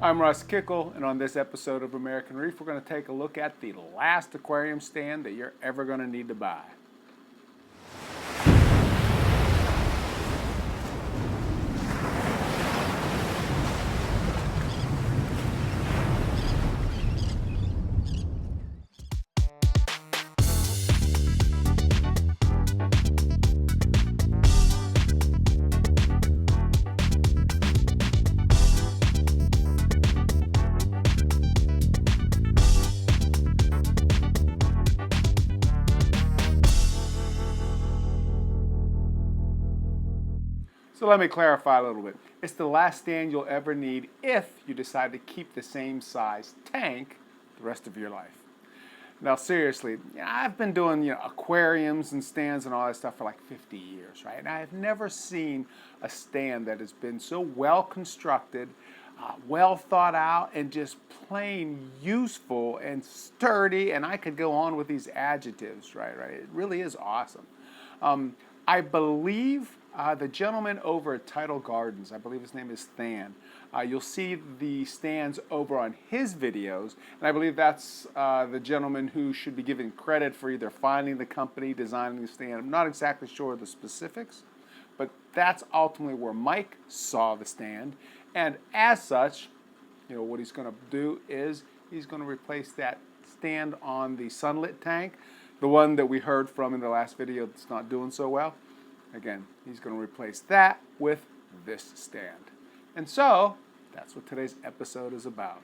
I'm Russ Kickle, and on this episode of American Reef, we're going to take a look at the last aquarium stand that you're ever going to need to buy. So let me clarify a little bit. It's the last stand you'll ever need if you decide to keep the same size tank the rest of your life. Now seriously, I've been doing aquariums and stands and all that stuff for like 50 years, right? And I've never seen a stand that has been so well constructed, well thought out, and just plain useful and sturdy. And I could go on with these adjectives, right? It really is awesome. I believe the gentleman over at Tidal Gardens, I believe his name is Than, you'll see the stands over on his videos, and I believe that's the gentleman who should be given credit for either finding the company, designing the stand. I'm not exactly sure of the specifics, but that's ultimately where Mike saw the stand, and as such, what he's going to do is he's going to replace that stand on the sunlit tank, the one that we heard from in the last video that's not doing so well. Again, he's going to replace that with this stand. And so, that's what today's episode is about.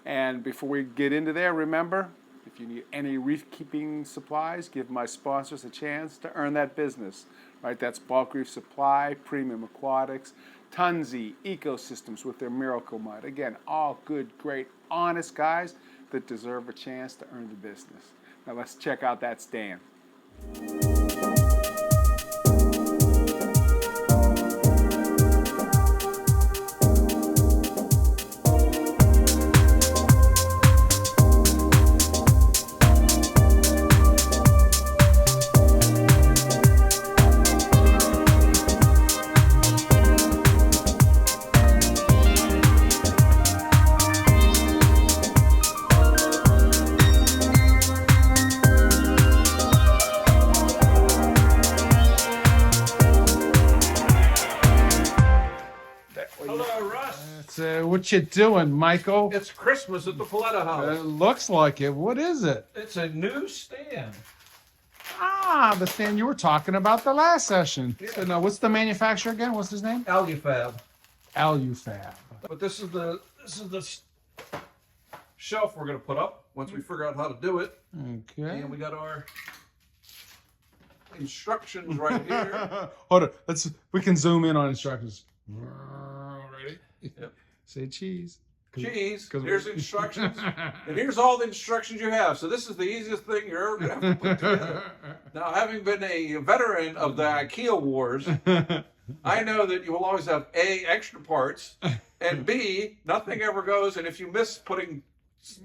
And before we get into there, remember, if you need any reef keeping supplies, give my sponsors a chance to earn that business. Right? That's Bulk Reef Supply, Premium Aquatics, Tunzi, Ecosystems with their Miracle Mud. Again, all good, great, honest guys that deserve a chance to earn the business. Now let's check out that stand. What you doing, Michael? It's Christmas at the Paletta House. It looks like it. What is it? It's a new stand. Ah, the stand you were talking about the last session. Yeah. So now, what's the manufacturer again? What's his name? AluFab. AluFab. But this is the shelf we're going to put up once we figure out how to do it. Okay. And we got our instructions right here. Hold on. We can zoom in on instructions. Ready? Yep. Say cheese. Cheese. Here's instructions. And here's all the instructions you have. So this is the easiest thing you're ever going to have to put together. Now, having been a veteran of the IKEA wars, I know that you will always have A, extra parts, and B, nothing ever goes. And if you miss putting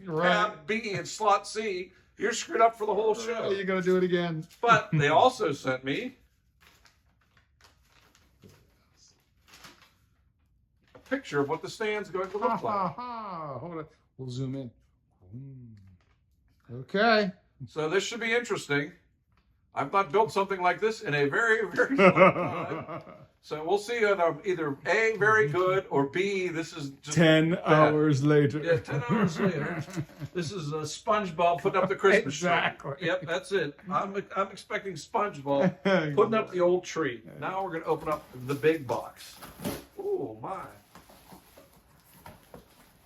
tab B in slot C, you're screwed up for the whole show. You're going to do it again. But they also sent me picture of what the stand's going to look like. Hold on. We'll zoom in. Okay. So this should be interesting. I've not built something like this in a very, very long time. So we'll see either A, very good, or B, this is just 10 bad. hours later. Yeah, 10 hours later. This is a SpongeBob putting up the Christmas tree. Exactly. Yep, that's it. I'm expecting SpongeBob putting up the old tree. Now we're going to open up the big box. Oh, my.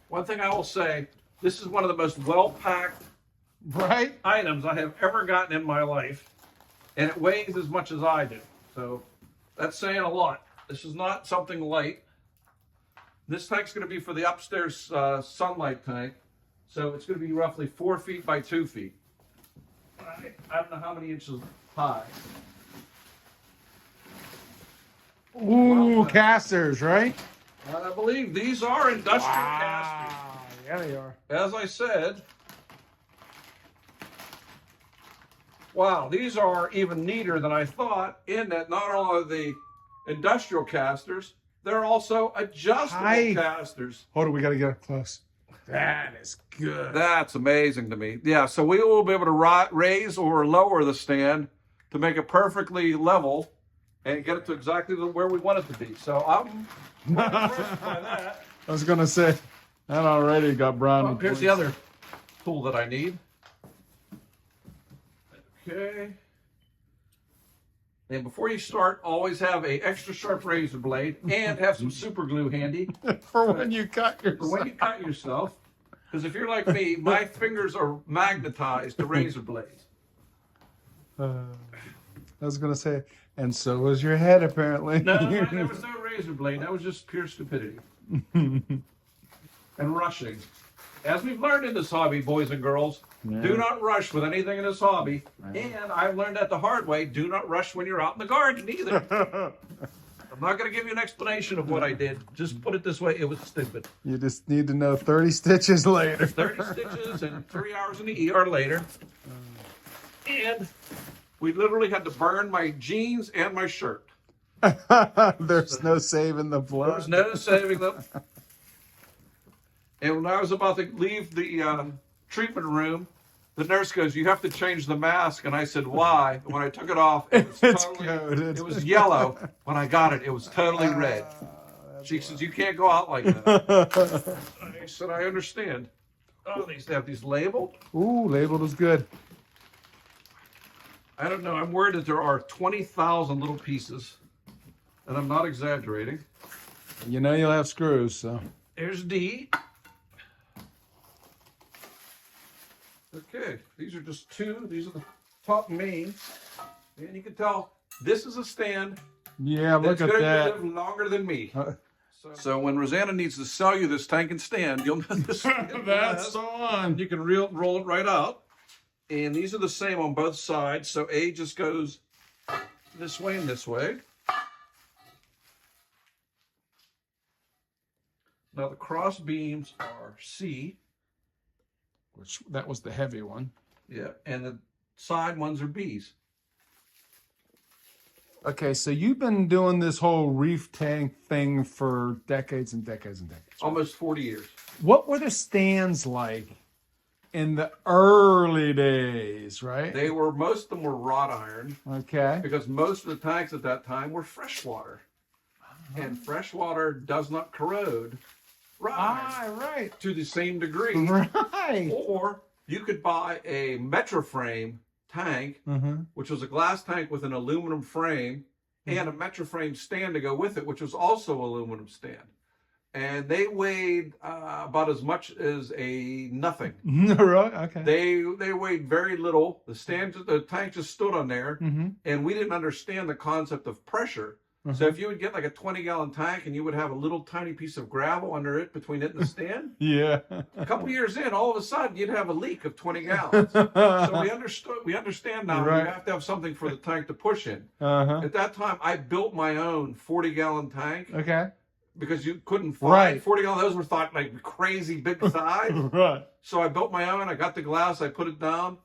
One thing I will say, this is one of the most well-packed items I have ever gotten in my life, and it weighs as much as I do. So that's saying a lot. This is not something light. This tank's going to be for the upstairs sunlight tank, so it's going to be roughly 4 feet by 2 feet. I don't know how many inches high. Ooh, casters, right? I believe these are industrial casters. Yeah, they are. As I said, wow, these are even neater than I thought, in that not only are the industrial casters, They're also adjustable Hi. casters. Hold on, we gotta get up close. That is good. That's amazing to me. Yeah, so we will be able to raise or lower the stand to make it perfectly level and get it to exactly where we want it to be. So I'm impressed by that. I was gonna say that already got brown. Oh, here's the other tool that I need. Okay. And before you start, always have a extra sharp razor blade and have some super glue handy for when you cut yourself. for when you cut yourself. Because if you're like me, my fingers are magnetized to razor blades. I was gonna say, and so was your head apparently. No, there was no razor blade. That was just pure stupidity. And rushing. As we've learned in this hobby, boys and girls, do not rush with anything in this hobby. And I've learned that the hard way. Do not rush when you're out in the garden either. I'm not going to give you an explanation of what I did. Just put it this way, it was stupid. You just need to know 30 stitches later. 30 stitches and 3 hours in the ER later. And we literally had to burn my jeans and my shirt. There's no saving the blood. There's no saving them. And when I was about to leave the treatment room, the nurse goes, "You have to change the mask." And I said, "Why?" And when I took it off, it was Coated. it was yellow. When I got it, it was totally red. She says, "You can't go out like that." I said, "I understand." Oh, they have these labeled. Ooh, labeled is good. I don't know. I'm worried that there are 20,000 little pieces, and I'm not exaggerating. You know you'll have screws, so. Here's D. Okay, these are just two. These are the top main. And you can tell this is a stand Yeah, look that's at going to that. live longer than me. So when Rosanna needs to sell you this tank and stand, you'll know this. That's on. You can roll it right out. And these are the same on both sides. So A just goes this way and this way. Now the cross beams are C. Which that was the heavy one. Yeah, and the side ones are B's. Okay, so you've been doing this whole reef tank thing for decades and decades and decades. Almost 40 years. What were the stands like in the early days, right? Most of them were wrought iron Okay. because most of the tanks at that time were freshwater. And freshwater does not corrode wrought iron Right. to the same degree. Right. Or you could buy a Metroframe tank, which was a glass tank with an aluminum frame and a Metroframe stand to go with it, which was also aluminum stand. And they weighed about as much as a nothing. Right. Okay. They weighed very little. The tank just stood on there, and we didn't understand the concept of pressure. So if you would get like a 20-gallon tank and you would have a little tiny piece of gravel under it between it and the stand, Yeah. a couple years in, all of a sudden you'd have a leak of 20 gallons. So we understand now Right. you have to have something for the tank to push in. Uh-huh. At that time, I built my own 40-gallon tank Okay. because you couldn't find Right. 40 gallon. Those were thought like crazy big size. Right. So I built my own. I got the glass. I put it down,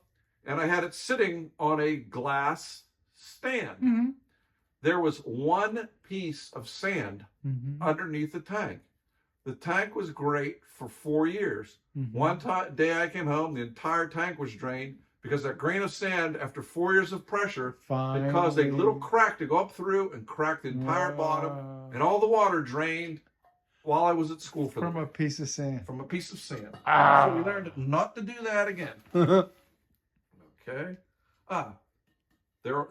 and I had it sitting on a glass stand. There was one piece of sand underneath the tank. The tank was great for 4 years. One day I came home, the entire tank was drained because that grain of sand, after 4 years of pressure, it caused a little crack to go up through and crack the entire bottom, and all the water drained while I was at school for From a piece of sand. from a piece of sand. Ah. So we learned not to do that again. Okay.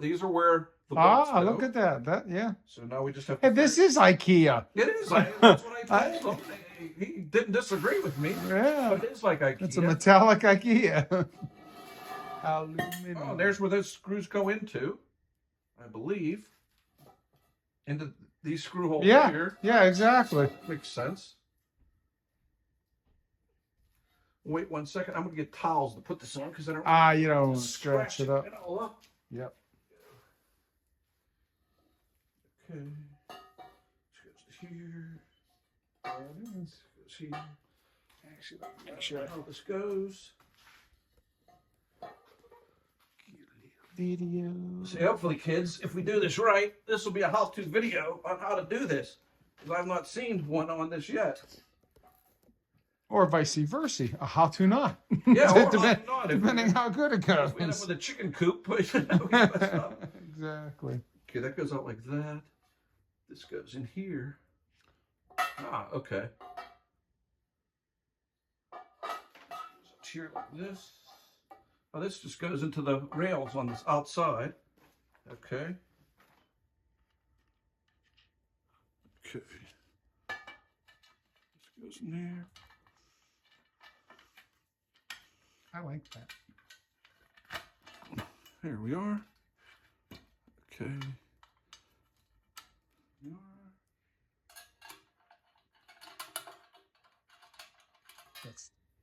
These are where the bolts go. Look at that. Yeah. So now we just have Hey, to. this is IKEA. It is. That's what I told him. He didn't disagree with me. Yeah. But it is like IKEA. It's a metallic IKEA. Aluminum. Oh, there's where those screws go into, I believe. Into these screw holes here. Yeah, exactly. Makes sense. Wait 1 second. I'm going to get towels to put this on because I don't You don't stretch it up. all up. Yep. Okay. This goes here. There it is. Goes here. Actually, make sure I know how this goes. Videos. So hopefully, kids, if we do this right, this will be a how-to video on how to do this. because I've not seen one on this yet. Or vice versa. How to not. Yeah, or how to not. Depending how good it goes. If we end up with a chicken coop, we messed up. Exactly. Okay, that goes out like that. This goes in here. Ah, okay. Goes here like this. Oh, this just goes into the rails on this outside. Okay. Okay. This goes in there. I like that. Here we are. Okay.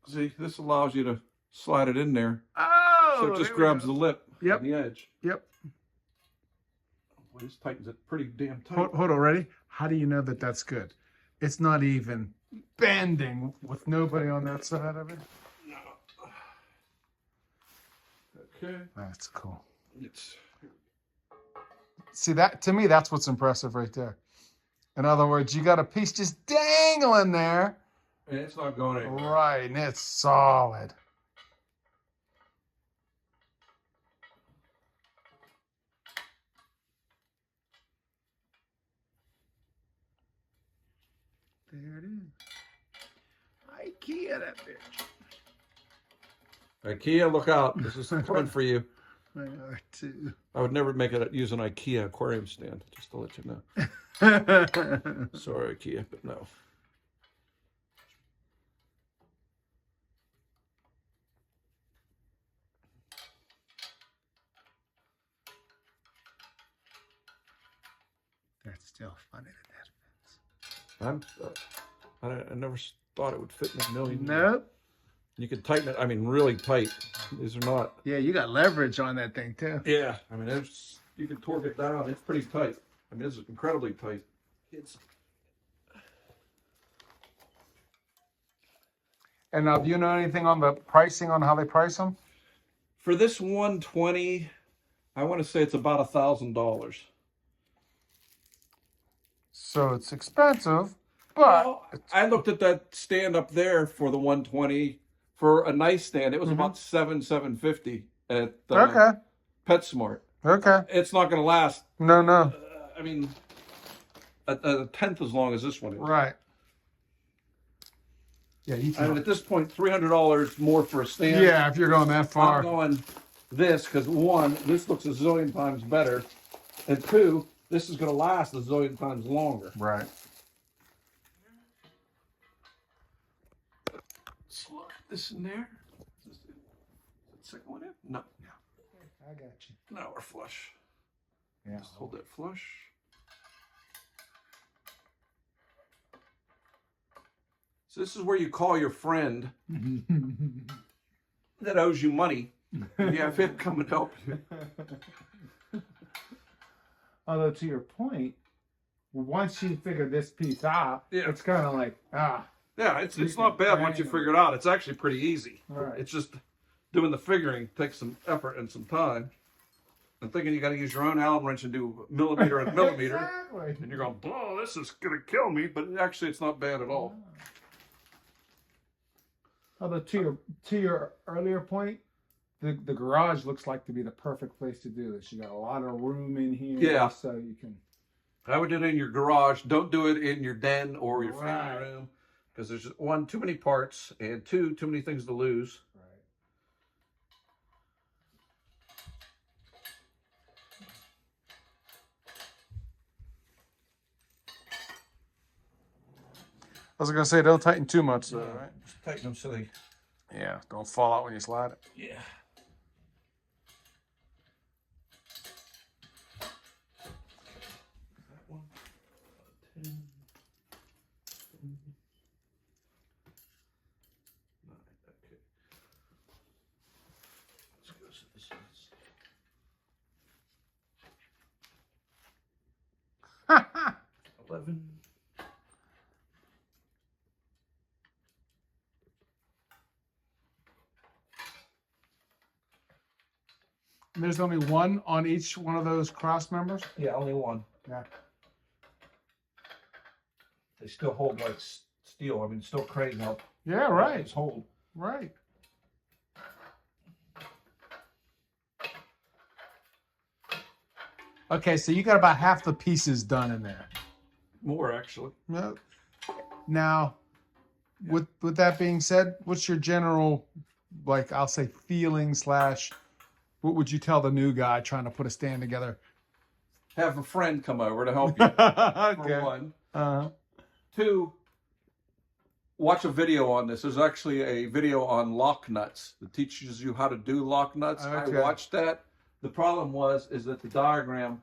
See, this allows you to slide it in there. Oh, So it just grabs the lip on the edge. Yep. Boy, this tightens it pretty damn tight. Hold on, ready? How do you know that that's good? It's not even bending with nobody on that side of it. No. Okay. That's cool. It's See, that to me, that's what's impressive right there. In other words, you got a piece just dangling there. and it's not going anywhere. Right, and it's solid. There it is. IKEA, that bitch. IKEA, look out. This is coming for you. They are too. I would never make it use an IKEA aquarium stand, just to let you know. Sorry, IKEA, but no. That's still funny that fits. I never thought it would fit in a million. Nope. You can tighten it, I mean, really tight. These are not. Yeah, you got leverage on that thing too. Yeah, I mean, you can torque it down. It's pretty tight. I mean, it's incredibly tight. And now, do you know anything on the pricing on how they price them? For this 120, I want to say it's about $1,000. So it's expensive, but Well, I looked at that stand up there for the 120 for a nice stand. It was about $750 at okay, PetSmart. okay. It's not going to last. No. I mean, a tenth as long as this one is. Right. Yeah, you I mean, at this point, $300 more for a stand. Yeah, if you're going that I'm far. going this because one, this looks a zillion times better, and two, this is going to last a zillion times longer. Right. Let's look at this in there. Is the second one in? No. I got you. No, we're flush. Yeah. Just hold that flush. So this is where you call your friend that owes you money. You have him come and help you. Although to your point, once you figure this piece out, Yeah. it's kind of like Yeah, it's not bad once you figure it out. It's actually pretty easy. Right. It's just doing the figuring takes some effort and some time. And thinking you got to use your own Allen wrench and do millimeter and millimeter. Exactly. And you're going, oh, this is going to kill me. But actually, it's not bad at all. Although to your earlier point, the garage looks like to be the perfect place to do this. You got a lot of room in here, Yeah. so you can. I would do it in your garage. Don't do it in your den or your Right. family room. Because there's one, too many parts, and two, too many things to lose. Right. I was gonna say, don't tighten too much, though, right? Just tighten them so they. Yeah, don't fall out when you slide it. Yeah. That one. 10. 9. Okay. Let's go to this one. 11. There's only one on each one of those cross members. Yeah, only one. Yeah. they still hold like steel. I mean, still crazy how Yeah, right. things hold. Right. Okay, so you got about half the pieces done in there. More actually. No. Now, with that being said, what's your general, like, I'll say feeling slash, what would you tell the new guy trying to put a stand together? Have a friend come over to help you. Okay. For one. Uh-huh. Two, watch a video on this. There's actually a video on lock nuts that teaches you how to do lock nuts. Okay. I watched that. The problem is that the diagram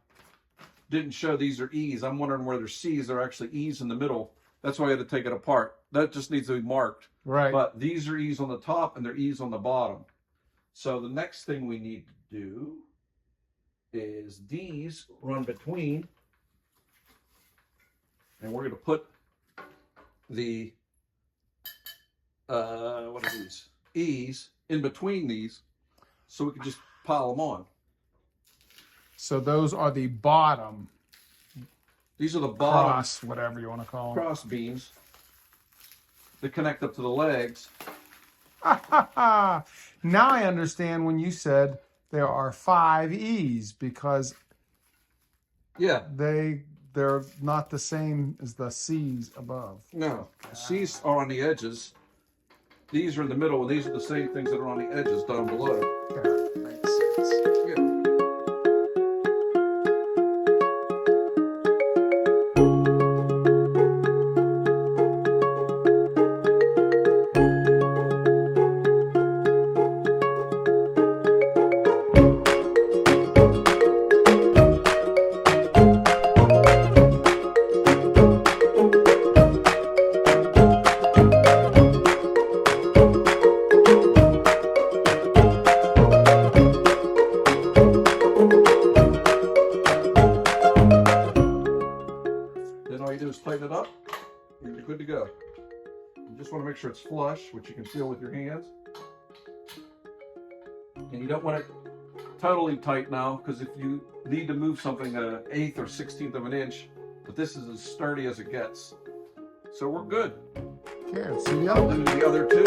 didn't show these are E's. I'm wondering where there's C's. There are actually E's in the middle. That's why I had to take it apart. That just needs to be marked. Right. But these are E's on the top and they're E's on the bottom. So the next thing we need to do is these run between. And we're going to put the, what are these? E's in between these so we can just pile them on. So those are the bottom These are the bottom cross, whatever you want to call them. cross beams that connect up to the legs. Now I understand when you said there are 5 E's because Yeah. they're not the same as the C's above. No. The C's are on the edges. These are in the middle, and these are the same things that are on the edges down below. Yeah, makes sense. Yeah. Then all you do is tighten it up, and you're good to go. You just want to make sure it's flush, which you can feel with your hands. And you don't want it totally tight now, because if you need to move something an 1/8 or 1/16 of an inch, but this is as sturdy as it gets. So we're good. Okay, let's see the I'll other do one. the other two.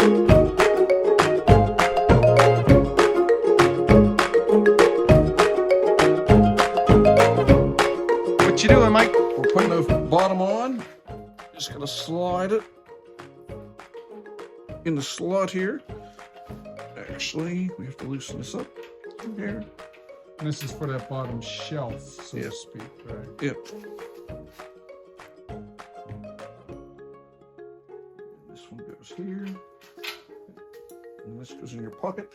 What you doing, Mike? We're putting the bottom on. Just gonna slide it in the slot here. Actually, we have to loosen this up here. And this is for that bottom shelf, so to Yes. speak, right? Yep. This one goes here. And this goes in your pocket.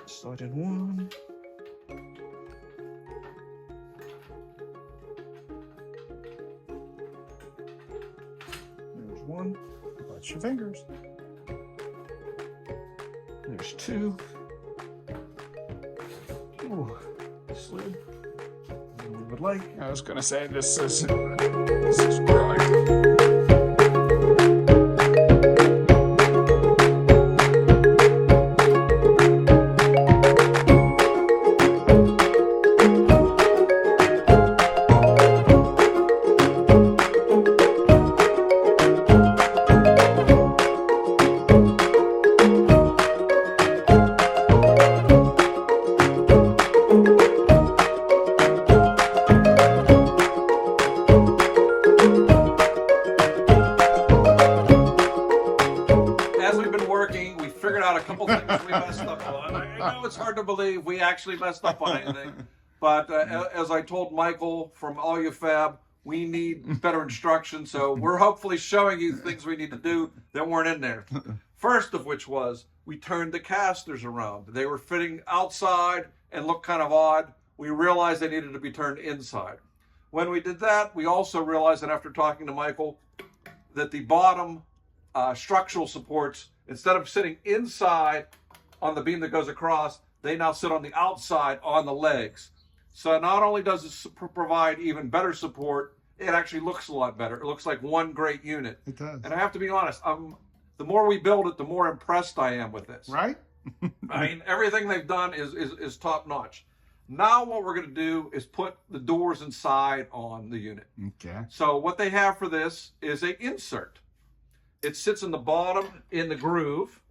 Slide in one. There's one. Watch your fingers. There's two. Ooh, slid. And we would like. I was gonna say this is great. As we've been working, we figured out a couple things we messed up on. I know it's hard to believe we actually messed up on anything, but as I told Michael from AluFab, we need better instruction, so we're hopefully showing you things we need to do that weren't in there. First of which was, we turned the casters around. They were fitting outside and looked kind of odd. We realized they needed to be turned inside. When we did that, we also realized that after talking to Michael, that the bottom structural supports, instead of sitting inside on the beam that goes across, they now sit on the outside on the legs. So not only does it provide even better support, it actually looks a lot better. It looks like one great unit. It does. And I have to be honest, the more we build it, the more impressed I am with this. Right? I mean, everything they've done is top notch. Now what we're going to do is put the doors inside on the unit. Okay. So what they have for this is a insert. It sits in the bottom in the groove.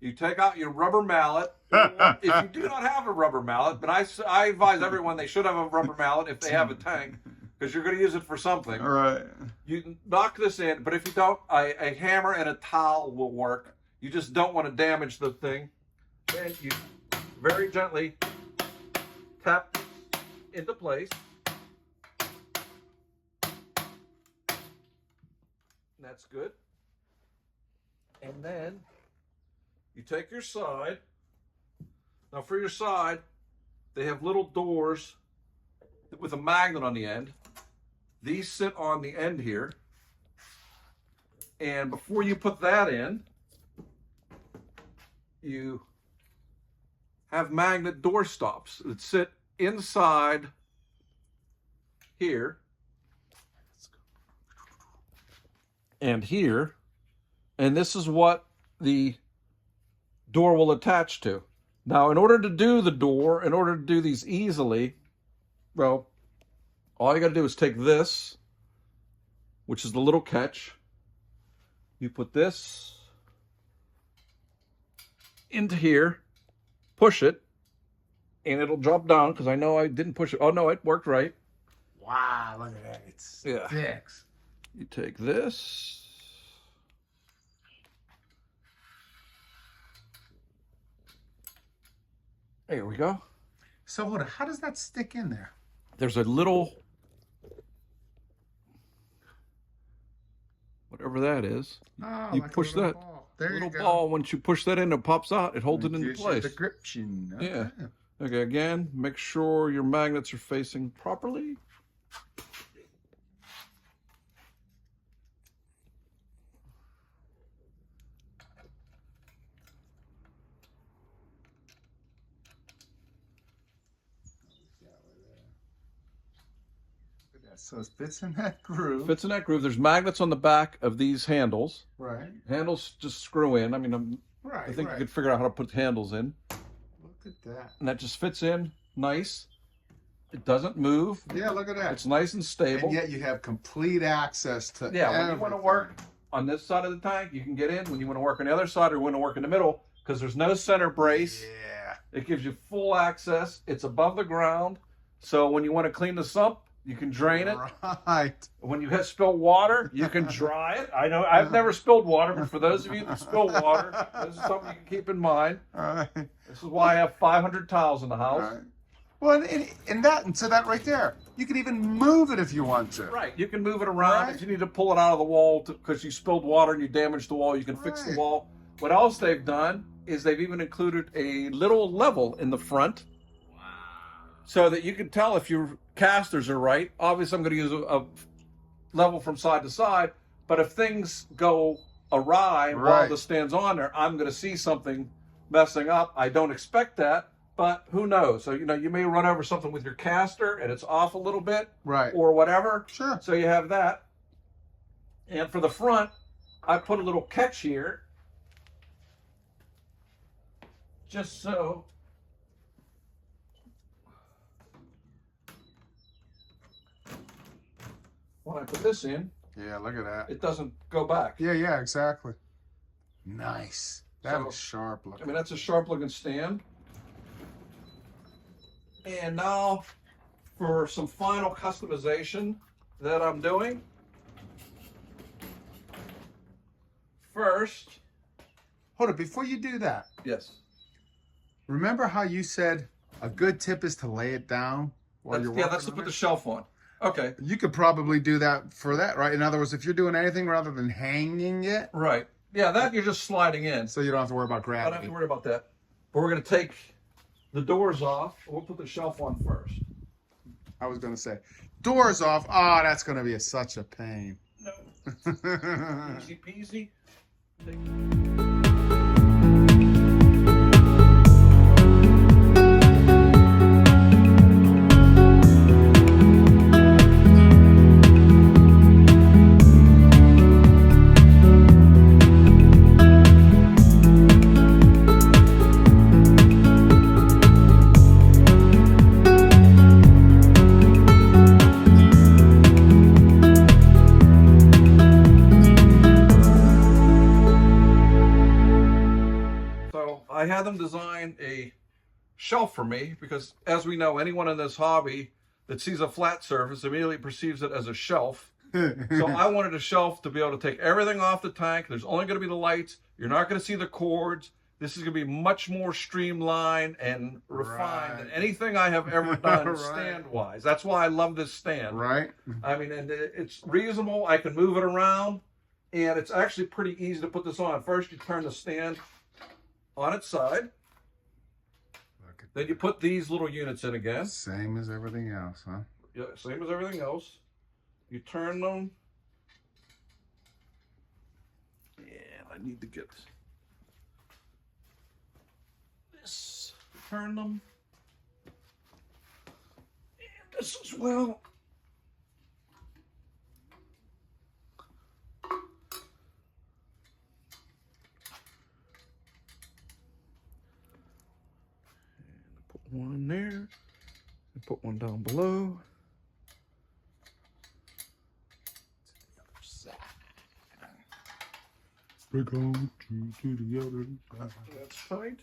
You take out your rubber mallet. If you do not have a rubber mallet, but I advise everyone they should have a rubber mallet if they have a tank, because you're going to use it for something. All right. You knock this in, but if you don't, a hammer and a towel will work. You just don't want to damage the thing. And you very gently tap into place. That's good. And then you take your side. Now for your side, they have little doors with a magnet on the end. These sit on the end here. And before you put that in, you have magnet door stops that sit inside here and here, and this is what the door will attach to. Now, in order to do the door, in order to do these easily, well, all you got to do is take this, which is the little catch. You put this into here, push it, and it'll drop down, because I know I didn't push it. Oh, no, it worked right. Wow, look at that. It's fixed. You take this. There we go. So hold on, how does that stick in there? There's a little, whatever that is. Oh, You like a push little that ball. There little you go. ball. Once you push that in, it pops out. It holds it into Gives you place. the gription. Okay. Yeah. Okay, again, make sure your magnets are facing properly. So it fits in that groove. Fits in that groove. There's magnets on the back of these handles. Right. Handles just screw in. I mean, Right. I think right. you could figure out how to put handles in. Look at that. And that just fits in nice. It doesn't move. Yeah, look at that. It's nice and stable. And yet you have complete access to Yeah, when you want to everything. work on this side of the tank, you can get in. When you want to work on the other side or want to work in the middle, because there's no center brace, Yeah. it gives you full access. It's above the ground. So when you want to clean the sump, you can drain it. Right. When you hit spill water, you can dry it. I know I've never spilled water, but for those of you that spill water, this is something you can keep in mind. All right. This is why I have 500 towels in the house. Right. Well, and so that right there, you can even move it if you want to. Right, you can move it around. Right. If you need to pull it out of the wall because you spilled water and you damaged the wall, you can fix the Right. wall. What else they've done is they've even included a little level in the front. Wow. So that you can tell if your casters are right. Obviously, I'm going to use a level from side to side, but if things go awry while Right. this stands on there, I'm going to see something messing up. I don't expect that, but who knows? So, you may run over something with your caster and it's off a little bit. Right. Or whatever. Sure. So you have that. And for the front, I put a little catch here. Just so when I put this in, Yeah, look at that. it doesn't go back. Yeah, yeah, exactly. Nice. That So, is sharp I looking. mean, that's a sharp looking stand. And now for some final customization that I'm doing. First, Hold it, before you do that, yes. remember how you said a good tip is to lay it down while you're working That's to on put it? the shelf on. Okay. You could probably do that for that, right? In other words, if you're doing anything rather than hanging it, Right. Yeah, that you're just sliding in. so you don't have to worry about I don't have gravity. to worry about that. But we're going to take the doors off. We'll put the shelf on first. I was going to say, doors off. Oh, that's going to be such a pain. No. Easy peasy. Take- had them design a shelf for me because, as we know, anyone in this hobby that sees a flat surface immediately perceives it as a shelf. So I wanted a shelf to be able to take everything off the tank. There's only going to be the lights. You're not going to see the cords. This is going to be much more streamlined and refined than anything I have ever done stand-wise. That's why I love this stand. Right. I mean, and it's reasonable. I can move it around, and it's actually pretty easy to put this on. First, you turn the stand on its side. Then you put these little units in again. Same as everything else, huh? Yeah, same as everything else. You turn them. And I need to get this. Turn them. And this as well. And put one in there. And put one down below. We're going to the other side. That's tight.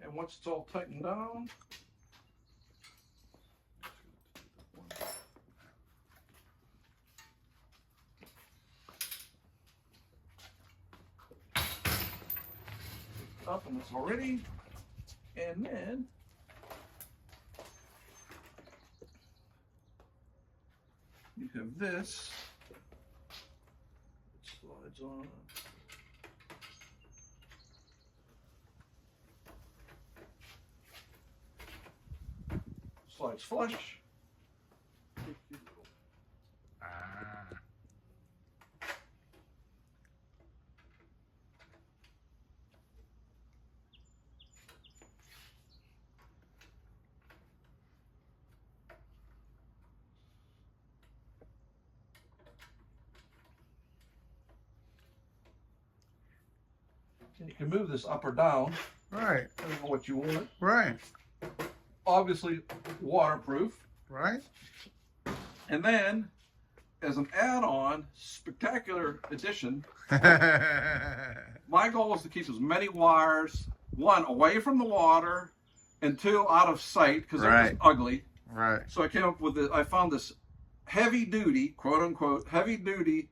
And once it's all tightened down, up and it's already, and then you have this. It slides on. Slides flush. And you can move this up or down, Right. depending on what you want. Right. Obviously waterproof. Right. And then, as an add-on, spectacular addition, my goal was to keep as many wires, one, away from the water, and two, out of sight, because they're just ugly. Right. So I came up with I found this heavy-duty, quote-unquote, heavy-duty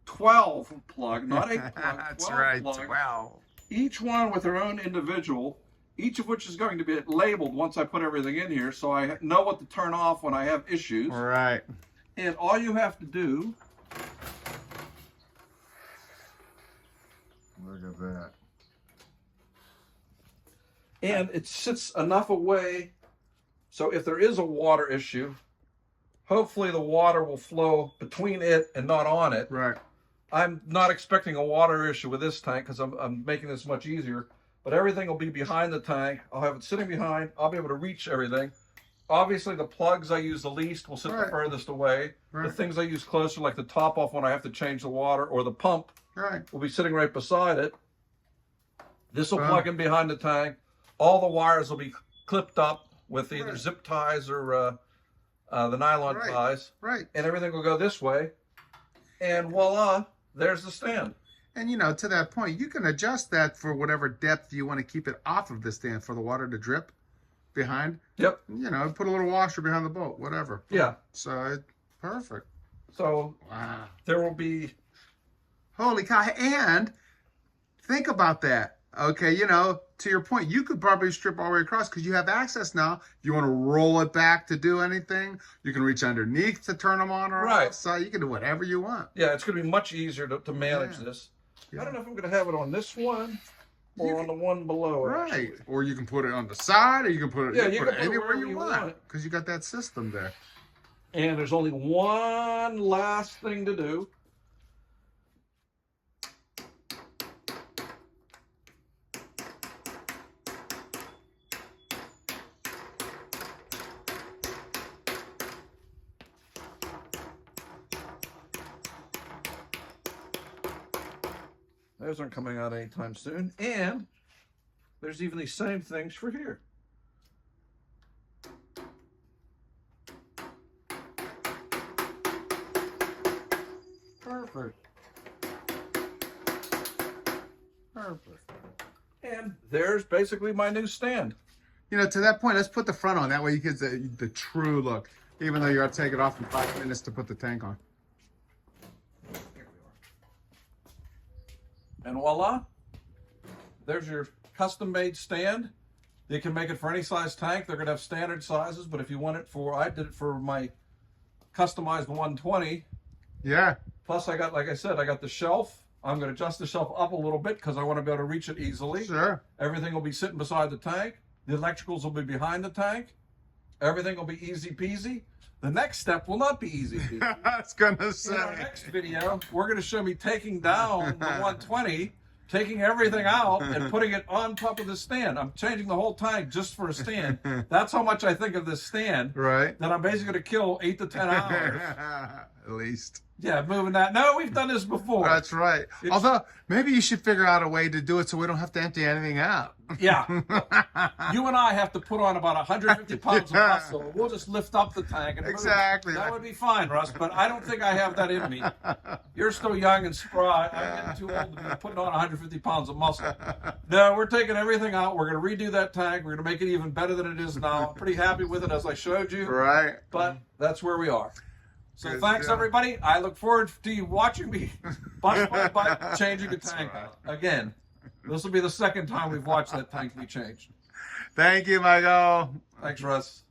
12 plug, not 8 plug, That's 12 right. plug. Wow. Each one with their own individual, each of which is going to be labeled once I put everything in here, so I know what to turn off when I have issues. Right. And all you have to do, Look at that. and it sits enough away, so if there is a water issue, hopefully the water will flow between it and not on it. Right. I'm not expecting a water issue with this tank because I'm making this much easier, but everything will be behind the tank. I'll have it sitting behind. I'll be able to reach everything. Obviously, the plugs I use the least will sit the furthest away. The things I use closer, like the top off when I have to change the water, or the pump, will be sitting right beside it. This will plug in behind the tank. All the wires will be clipped up with either zip ties or the nylon ties. Right. And everything will go this way. And voila, there's the stand. And, you know, to that point, you can adjust that for whatever depth you want to keep it off of the stand for the water to drip behind. Yep. You know, put a little washer behind the boat, whatever. Yeah. So, perfect. So, Wow. there will be... Holy cow. And think about that. Okay, you know, to your point, you could probably strip all the way across because you have access now. If you want to roll it back to do anything, you can reach underneath to turn them on or off. So you can do whatever you want. Yeah, it's going to be much easier to manage this. I don't know if I'm going to have it on this one or on the one below. Right. Actually. Or you can put it on the side, or you can put it, Yeah, you can put it anywhere wherever you want because you got that system there. And there's only one last thing to do. Those aren't coming out anytime soon. And there's even these same things for here. Perfect. Perfect. And there's basically my new stand. You know, to that point, let's put the front on. That way you get the true look, even though you got to take it off in 5 minutes to put the tank on. And voila, there's your custom-made stand. You can make it for any size tank. They're gonna have standard sizes, but if you want it for, I did it for my customized 120. Yeah. Plus I got, like I said, I got the shelf. I'm gonna adjust the shelf up a little bit because I want to be able to reach it easily. Sure. Everything will be sitting beside the tank. The electricals will be behind the tank. Everything will be easy peasy. The next step will not be easy peasy. I was gonna In our say. next video, we're going to show me taking down the 120, taking everything out and putting it on top of the stand. I'm changing the whole tank just for a stand. That's how much I think of this stand. Right. That I'm basically going to kill 8 to 10 hours. At least. Yeah, moving that. No, we've done this before. That's right. It's- Although, maybe you should figure out a way to do it so we don't have to empty anything out. Yeah. You and I have to put on about 150 pounds of muscle. We'll just lift up the tank. And Exactly. That would be fine, Russ, but I don't think I have that in me. You're still young and spry. I'm getting too old to be putting on 150 pounds of muscle. No, we're taking everything out. We're going to redo that tank. We're going to make it even better than it is now. I'm pretty happy with it, as I showed you. Right. But that's where we are. So Good thanks, job. everybody. I look forward to you watching me bite by bite changing the That's tank right. out. Again, this will be the second time we've watched that tank be changed. Thank you, Michael. Thanks, Russ.